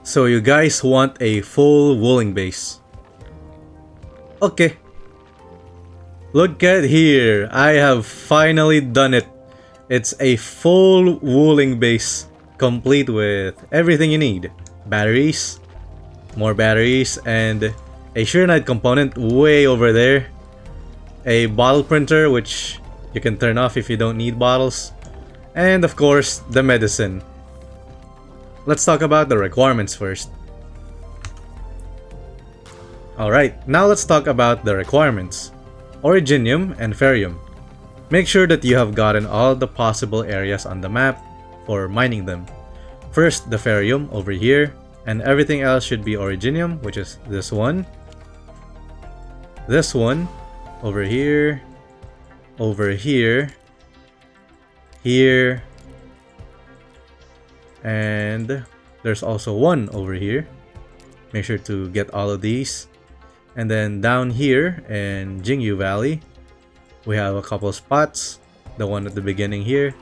So you guys want a full Wuling base. Okay. Look at here. I have finally done it. It's a full Wuling base, complete with everything you need. Batteries, more batteries, and a Xiranite component way over there. A bottle printer, which you can turn off if you don't need bottles. And of course, the medicine. Let's talk about the requirements first. Alright, now let's talk about the requirements. Originium and Ferrium. Make sure that you have gotten all the possible areas on the map for mining them. First, the Ferrium over here, and everything else should be Originium, which is this one, over here, here, and there's also one over here. Make sure to get all of these. And then down here in Jincao Valley, we have a couple spots. The one at the beginning here,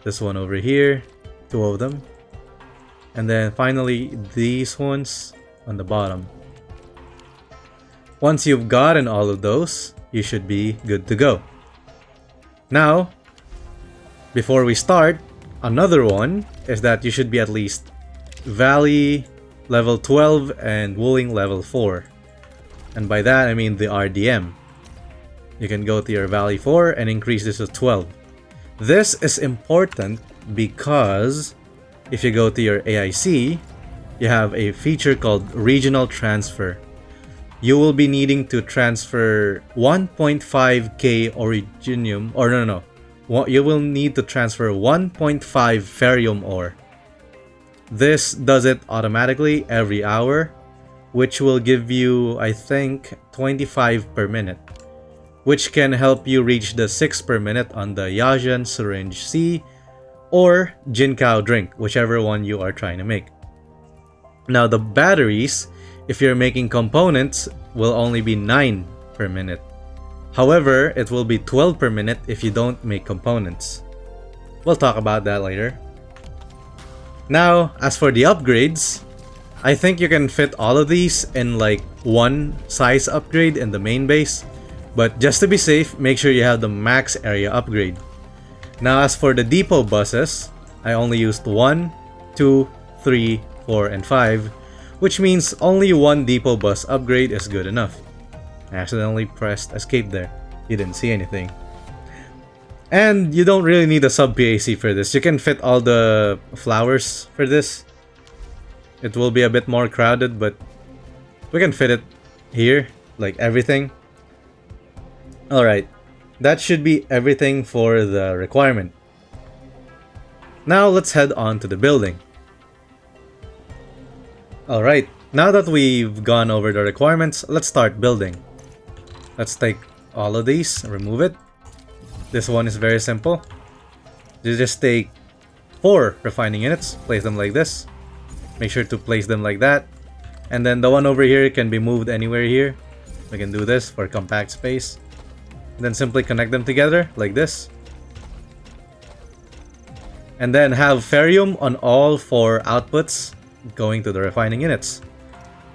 this one over here, two of them, and then finally these ones on the bottom. Once you've gotten all of those, you should be good to go. Now, before we start, another one is that you should be at least Valley level 12 and Wuling level 4. And by that I mean the RDM. You can go to your Valley 4 and increase this to 12. This is important because if you go to your AIC, you have a feature called Regional Transfer. You will be needing to transfer 1.5k Originium, or no, you will need to transfer 1.5 Ferrium ore. This does it automatically every hour, which will give you, I think, 25 per minute, which can help you reach the 6 per minute on the Yazhen Syringe C or Jincao drink, whichever one you are trying to make. Now the batteries, if you're making components, will only be 9 per minute. However, it will be 12 per minute if you don't make components. We'll talk about that later. Now, as for the upgrades, I think you can fit all of these in like one size upgrade in the main base, but just to be safe, make sure you have the max area upgrade. Now, as for the depot buses, I only used 1, 2, 3, 4, and 5, which means only one depot bus upgrade is good enough. I accidentally pressed escape there. You didn't see anything. And you don't really need a sub PAC for this. You can fit all the flowers for this. It will be a bit more crowded, but we can fit it here, like everything. Alright, that should be everything for the requirement. Now let's head on to the building. Alright, now that we've gone over the requirements, let's start building. Let's take all of these, remove it. This one is very simple. You just take 4 refining units, place them like this. Make sure to place them like that. And then the one over here can be moved anywhere here. We can do this for compact space. And then simply connect them together like this. And then have Ferrium on all 4 outputs going to the refining units.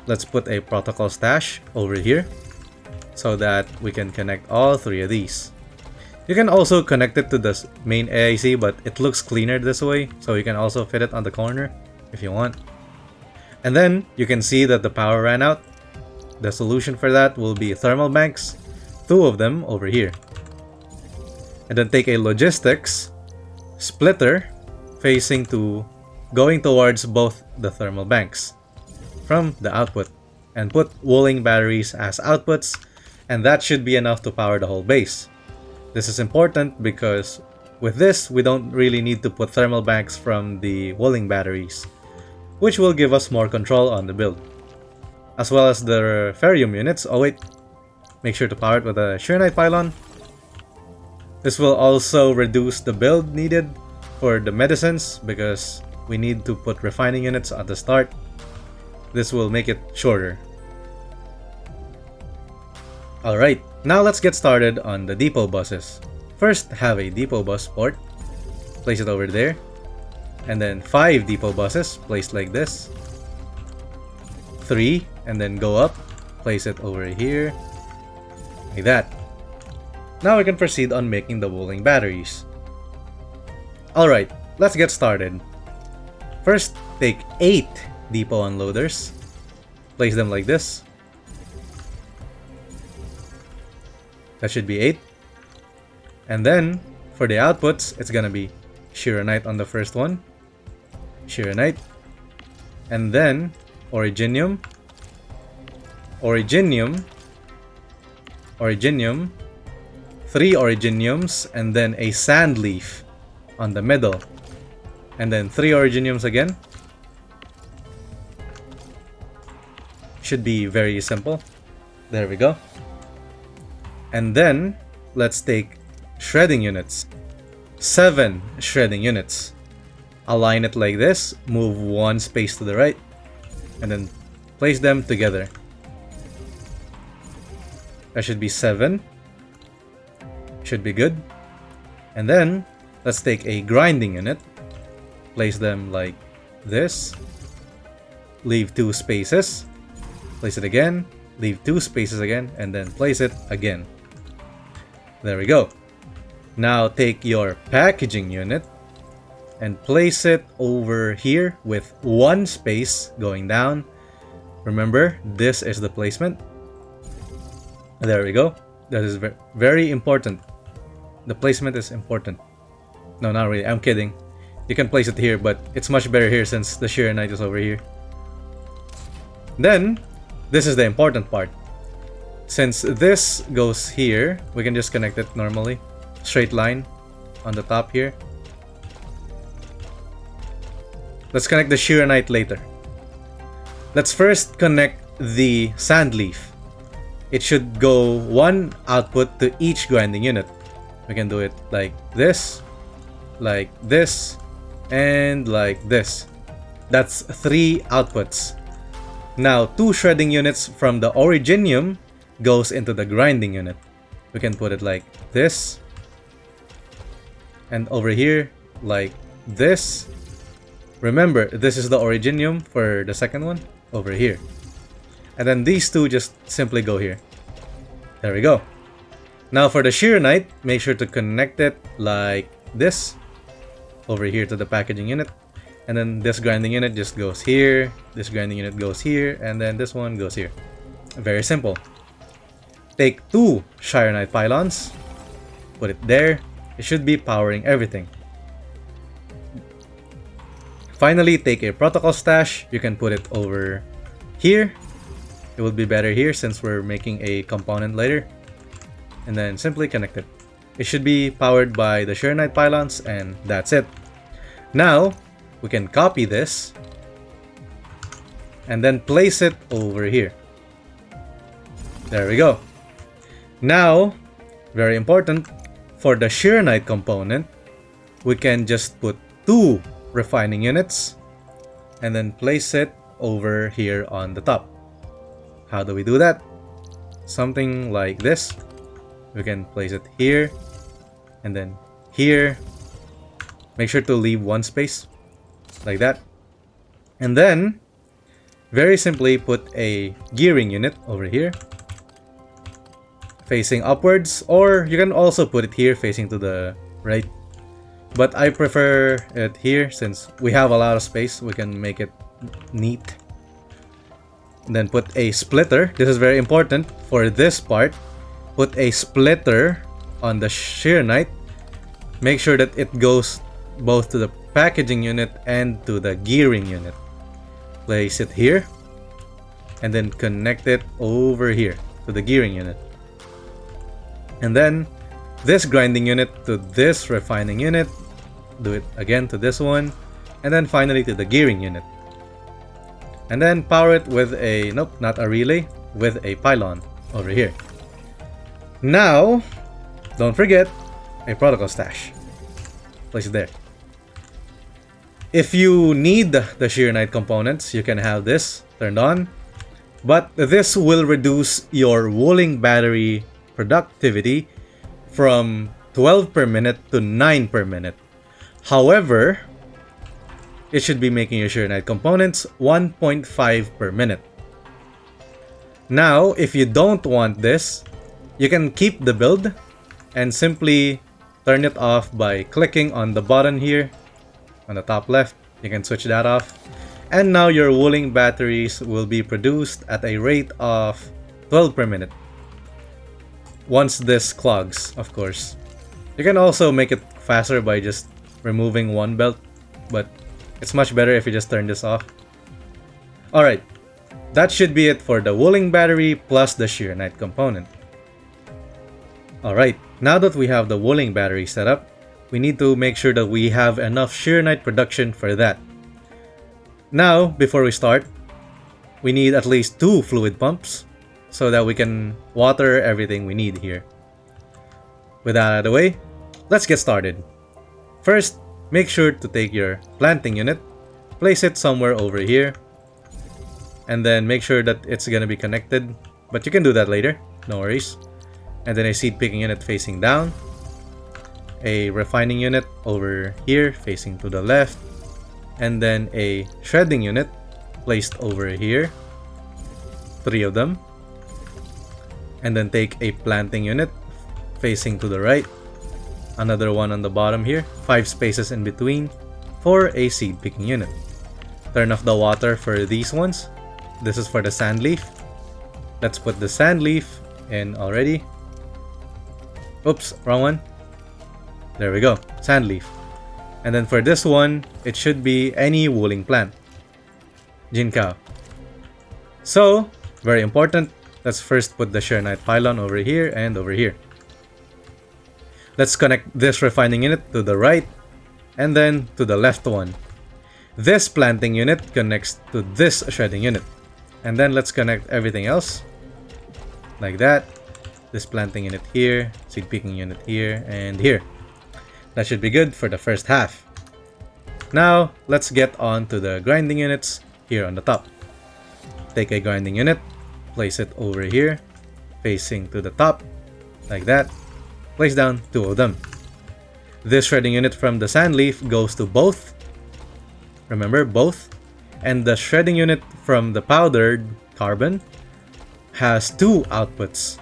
Let's put a protocol stash over here so that we can connect all 3 of these. You can also connect it to the main AIC, but it looks cleaner this way, so you can also fit it on the corner if you want. And then you can see that the power ran out. The solution for that will be thermal banks, 2 of them over here. And then take a logistics splitter facing to going towards both the thermal banks from the output, and put Wuling batteries as outputs, and that should be enough to power the whole base. This is important because with this we don't really need to put thermal banks from the Wuling batteries, which will give us more control on the build. As well as the Ferrium units. Oh wait, make sure to power it with a Xiranite pylon. This will also reduce the build needed for the medicines because we need to put refining units at the start. This will make it shorter. Alright, now let's get started on the depot buses. First, have a depot bus port. Place it over there. and then 5 depot buses placed like this. 3, and then go up, place it over here, like that. Now we can proceed on making the Wuling batteries. Alright, let's get started. First, take 8 depot unloaders, place them like this. That should be 8. And then, for the outputs, it's gonna be Xiranite on the first one, Xiranite, and then Originium, Originium, Originium, 3 Originiums, and then a sand leaf on the middle, and then 3 Originiums again. Should be very simple. There we go. And then, let's take shredding units. 7 shredding units. Align it like this, move 1 space to the right, and then place them together. That should be 7. Should be good. And then, let's take a grinding unit. Place them like this. Leave 2 spaces. Place it again. Leave 2 spaces again, and then place it again. There we go. Now take your packaging unit and place it over here with 1 space going down. Remember, this is the placement. There we go. That is very important. The placement is important. No, not really. I'm kidding. You can place it here, but it's much better here since the Xiranite is over here. Then, this is the important part. Since this goes here, we can just connect it normally. Straight line on the top here. Let's connect the Xiranite later. Let's first connect the sand leaf. It should go 1 output to each grinding unit. We can do it like this, and like this. That's 3 outputs. Now 2 shredding units from the Originium goes into the grinding unit. We can put it like this, and over here like this. Remember, this is the Originium for the second one over here. And then these 2 just simply go here. There we go. Now for the Xiranite, make sure to connect it like this over here to the packaging unit. And then this grinding unit just goes here, this grinding unit goes here, and then this one goes here. Very simple. Take 2 Xiranite pylons, put it there. It should be powering everything. Finally, take a protocol stash. You can put it over here. It would be better here since we're making a component later. And then simply connect it. It should be powered by the Xiranite pylons, and that's it. Now, we can copy this and then place it over here. There we go. Now, very important, for the Xiranite component, we can just put 2 refining units and then place it over here on the top. How do we do that? Something like this. We can place it here and then here. Make sure to leave 1 space like that. And then very simply put a gearing unit over here facing upwards, or you can also put it here facing to the right. But I prefer it here since we have a lot of space. We can make it neat. And then put a splitter. This is very important for this part. Put a splitter on the Xiranite. Make sure that it goes both to the packaging unit and to the gearing unit. Place it here and then connect it over here to the gearing unit. And then this grinding unit to this refining unit. Do it again to this one, and then finally to the gearing unit. And then power it with a, nope, not a relay, with a pylon over here. Now, don't forget a protocol stash. Place it there. If you need the Xiranite components, you can have this turned on, but this will reduce your Wuling battery productivity from 12 per minute to 9 per minute. However, it should be making your Xiranite components 1.5 per minute. Now, if you don't want this, you can keep the build and simply turn it off by clicking on the button here on the top left. You can switch that off. And now your Wuling batteries will be produced at a rate of 12 per minute. Once this clogs, of course. You can also make it faster by just removing one belt, but it's much better if you just turn this off. Alright, that should be it for the Wuling battery plus the Xiranite component. Alright, now that we have the Wuling battery set up, we need to make sure that we have enough Xiranite production for that. Now, before we start, we need at least 2 fluid pumps so that we can water everything we need here. With that out of the way, let's get started. First, make sure to take your planting unit, place it somewhere over here, and then make sure that it's gonna be connected, but you can do that later, no worries. And then a seed picking unit facing down, a refining unit over here facing to the left, and then a shredding unit placed over here, 3 of them, and then take a planting unit facing to the right, another one on the bottom here, 5 spaces in between for a seed picking unit. Turn off the water for these ones. This is for the sand leaf. Let's put the sand leaf in already. Oops, wrong one. There we go, sand leaf. And then for this one, it should be any Wuling plant. Jincao. So, very important, let's first put the Xiranite pylon over here and over here. Let's connect this refining unit to the right and then to the left one. This planting unit connects to this shredding unit. And then let's connect everything else like that. This planting unit here, seed picking unit here, and here. That should be good for the first half. Now, let's get on to the grinding units here on the top. Take a grinding unit, place it over here, facing to the top, like that. Place down 2 of them. This shredding unit from the sand leaf goes to both. Remember, both. And the shredding unit from the powdered carbon has 2 outputs.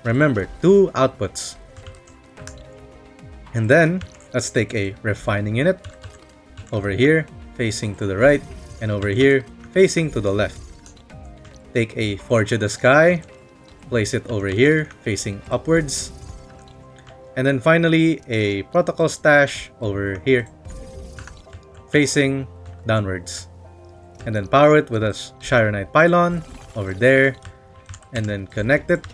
Remember, 2 outputs. And then, let's take a refining unit over here, facing to the right, and over here, facing to the left. Take a Forge of the Sky, place it over here, facing upwards. And then finally, a Protocol Stash over here, facing downwards. And then power it with a Xiranite pylon over there, and then connect it.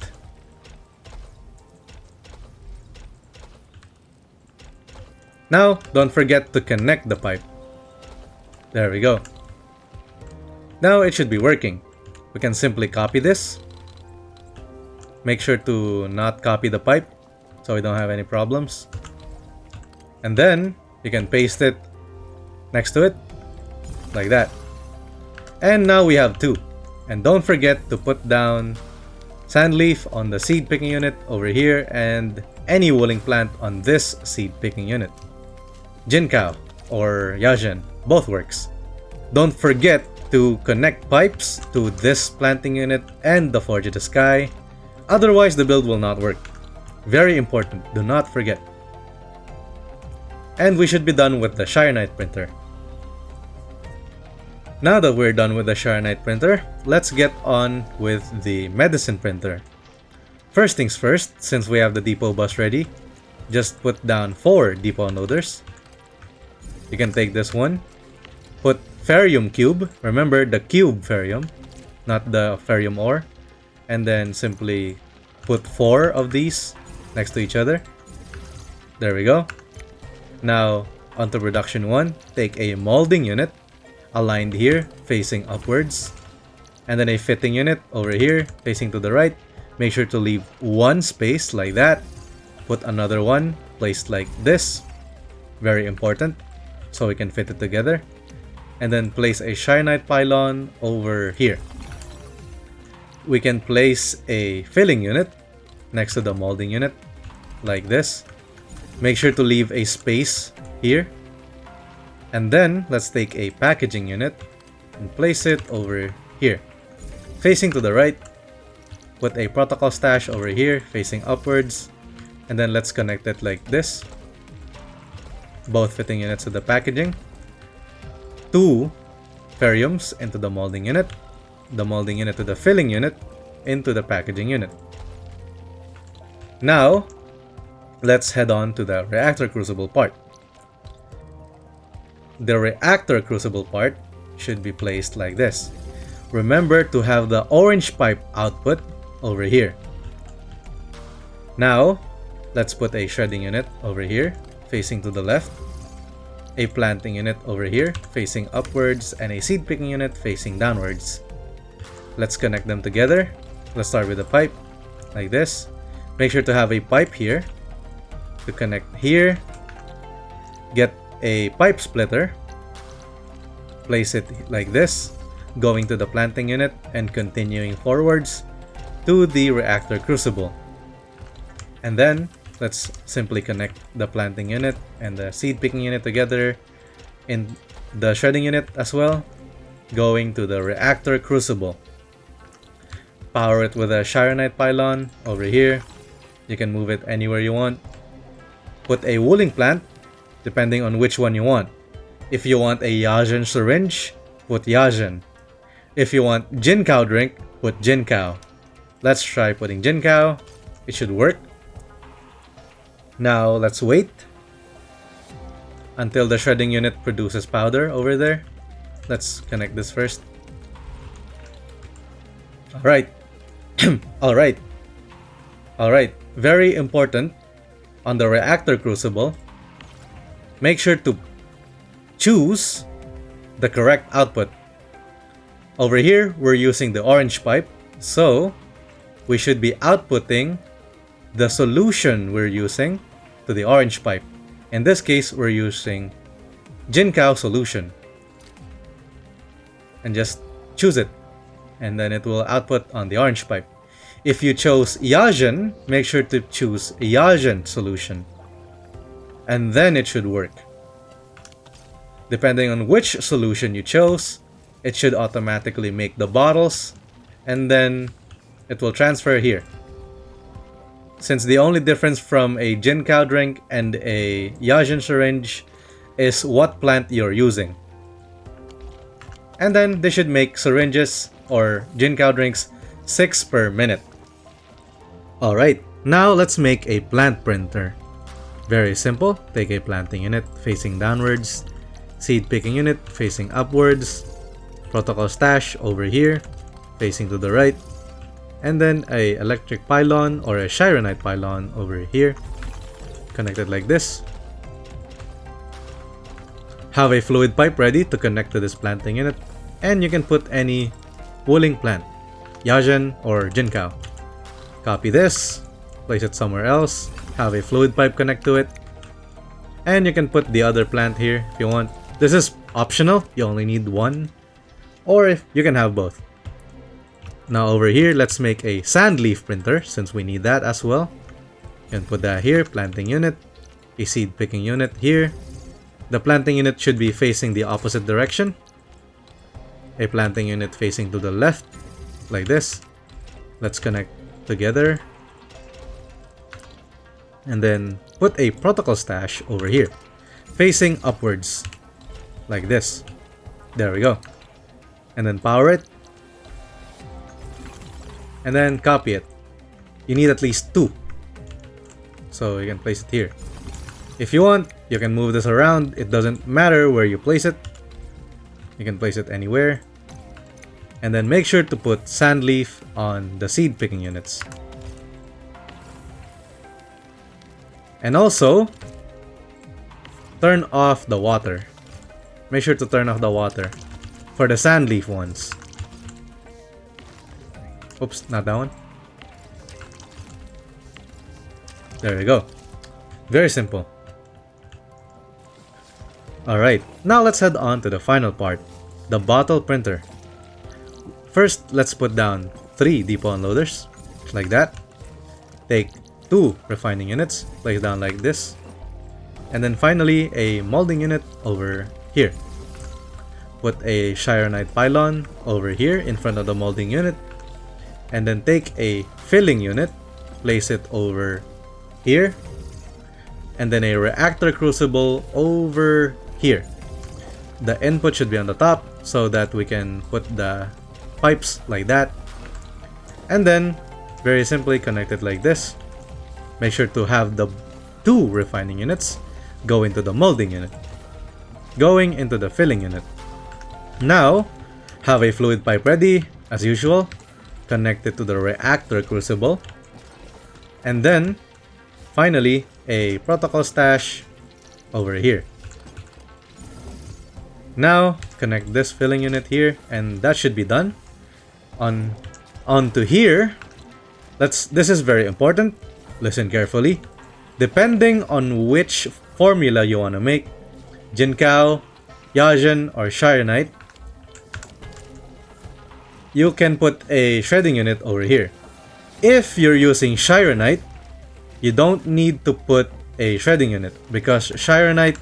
Now, don't forget to connect the pipe. There we go. Now it should be working. We can simply copy this. Make sure to not copy the pipe so we don't have any problems. And then you can paste it next to it like that. And now we have 2. And don't forget to put down sand leaf on the seed picking unit over here and any Wuling plant on this seed picking unit. Jincao or Yazhen, both works. Don't forget to connect pipes to this planting unit and the Forge of the Sky, otherwise the build will not work. Very important, do not forget. And we should be done with the Xiranite printer. Now that we're done with the Xiranite printer, let's get on with the medicine printer. First things first, since we have the depot bus ready, just put down 4 depot loaders. You can take this one, put Ferrium cube, remember the cube Ferrium, not the Ferrium ore, and then simply put 4 of these next to each other. There we go. Now, onto production 1, take a molding unit, aligned here, facing upwards, and then a fitting unit over here, facing to the right. Make sure to leave 1 space like that. Put another one placed like this, very important, so we can fit it together. And then place a Xiranite pylon over here. We can place a filling unit next to the molding unit, like this. Make sure to leave a space here. And then let's take a packaging unit and place it over here. Facing to the right, put a protocol stash over here facing upwards, and then let's connect it like this. Both fitting units to the packaging. 2 ferriums into the molding unit, the molding unit to the filling unit, into the packaging unit. Now, let's head on to the reactor crucible part. The reactor crucible part should be placed like this. Remember to have the orange pipe output over here. Now, let's put a shredding unit over here, facing to the left, a planting unit over here, facing upwards, and a seed picking unit facing downwards. Let's connect them together. Let's start with a pipe, like this. Make sure to have a pipe here to connect here. Get a pipe splitter, place it like this, going to the planting unit and continuing forwards to the reactor crucible. And then let's simply connect the planting unit and the seed picking unit together in the shredding unit as well, going to the reactor crucible. Power it with a Xiranite pylon over here. You can move it anywhere you want. Put a Wuling plant, depending on which one you want. If you want a Yazhen Syringe, put Yazhen. If you want Jincao drink, put Jincao. Let's try putting Jincao. It should work. Now let's wait until the shredding unit produces powder over there. Let's connect this first. Alright. Alright. Very important on the reactor crucible. Make sure to choose the correct output. Over here, we're using the orange pipe, so we should be outputting the solution we're using to the orange pipe. In this case, we're using Jincao solution. And just choose it, and then it will output on the orange pipe. If you chose Yazhen, make sure to choose Yazhen solution, and then it should work. Depending on which solution you chose, it should automatically make the bottles, and then it will transfer here. Since the only difference from a Jincao drink and a Yazhen syringe is what plant you're using. And then they should make syringes or Jincao drinks 6 per minute. Alright, now let's make a plant printer. Very simple. Take a planting unit facing downwards, seed picking unit facing upwards, protocol stash over here facing to the right, and then a electric pylon or a Xiranite pylon over here, connected like this. Have a fluid pipe ready to connect to this planting unit, and you can put any Wuling plant, Yazhen or Jincao. Copy this, place it somewhere else, have a fluid pipe connect to it, and you can put the other plant here if you want. This is optional, you only need one, or if you can have both. Now over here, let's make a sand leaf printer since we need that as well. You can put that here, planting unit, a seed picking unit here. The planting unit should be facing the opposite direction. A planting unit facing to the left, like this. Let's connect together. And then put a protocol stash over here, facing upwards, like this. There we go. And then power it. And then copy it. You need at least 2. So you can place it here. If you want, you can move this around. It doesn't matter where you place it. You can place it anywhere. And then make sure to put sand leaf on the seed picking units. And also, turn off the water. Make sure to turn off the water for the sand leaf ones. Oops, not that one. There we go. Very simple. Alright, now let's head on to the final part, the bottle printer. First, let's put down 3 depot unloaders, like that. Take 2 refining units, place down like this. And then finally, a molding unit over here. Put a Xiranite pylon over here in front of the molding unit, and then take a filling unit, place it over here, and then a reactor crucible over here. The input should be on the top so that we can put the pipes like that, and then very simply connect it like this. Make sure to have the 2 refining units go into the molding unit, going into the filling unit. Now, have a fluid pipe ready, as usual, connect it to the reactor crucible, and then, finally, a protocol stash over here. Now, connect this filling unit here, and that should be done. Onto here, this is very important, listen carefully. Depending on which formula you want to make, Jincao, Yazhen, or Xiranite, you can put a shredding unit over here. If you're using Xiranite, you don't need to put a shredding unit because Xiranite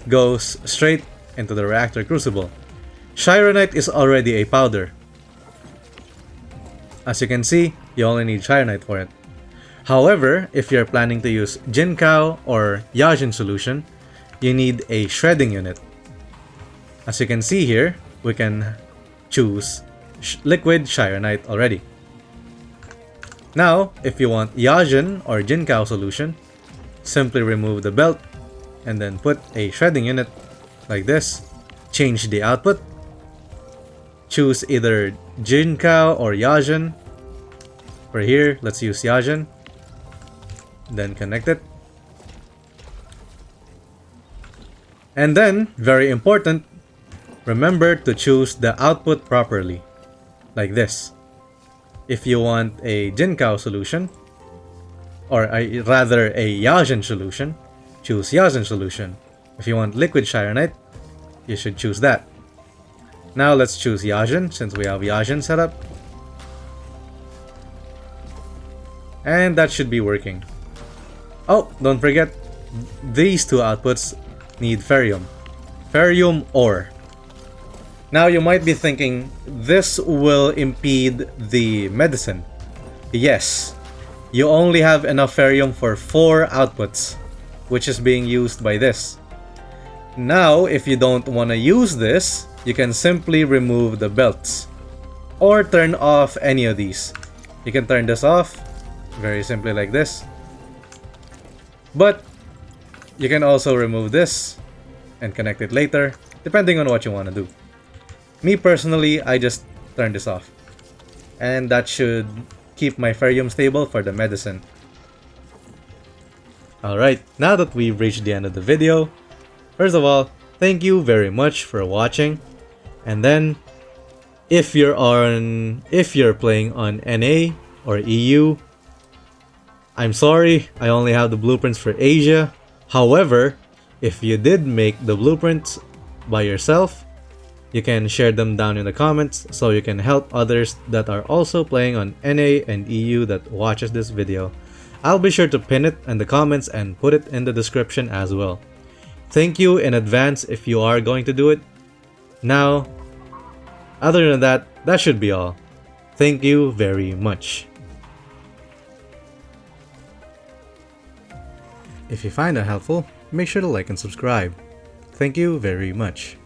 goes straight into the reactor crucible. Xiranite is already a powder. As you can see, you only need Xiranite for it. However, if you're planning to use Jincao or Yazhen solution, you need a shredding unit. As you can see here, we can choose liquid Xiranite already. Now, if you want Yazhen or Jincao solution, simply remove the belt and then put a shredding unit like this. Change the output. Choose either Jincao or Yazhen. For here, let's use Yazhen. Then connect it. And then, very important, remember to choose the output properly. Like this. If you want a Jincao solution, or rather a Yazhen solution, choose Yazhen solution. If you want liquid Xiranite, you should choose that. Now let's choose Yazhen since we have Yazhen set up. And that should be working. Oh, don't forget, these 2 outputs need Ferrium. Ferrium ore. Now you might be thinking, this will impede the medicine. Yes, you only have enough Ferrium for 4 outputs, which is being used by this. Now, if you don't want to use this, you can simply remove the belts. Or turn off any of these. You can turn this off, very simply like this. But, you can also remove this and connect it later, depending on what you want to do. Me personally, I just turn this off. And that should keep my Ferrium stable for the medicine. Alright, now that we've reached the end of the video, first of all, thank you very much for watching. And then, if you're playing on NA or EU, I'm sorry, I only have the blueprints for Asia. However, if you did make the blueprints by yourself, you can share them down in the comments so you can help others that are also playing on NA and EU that watches this video. I'll be sure to pin it in the comments and put it in the description as well. Thank you in advance if you are going to do it. Now, other than that, that should be all. Thank you very much. If you find that helpful, make sure to like and subscribe. Thank you very much.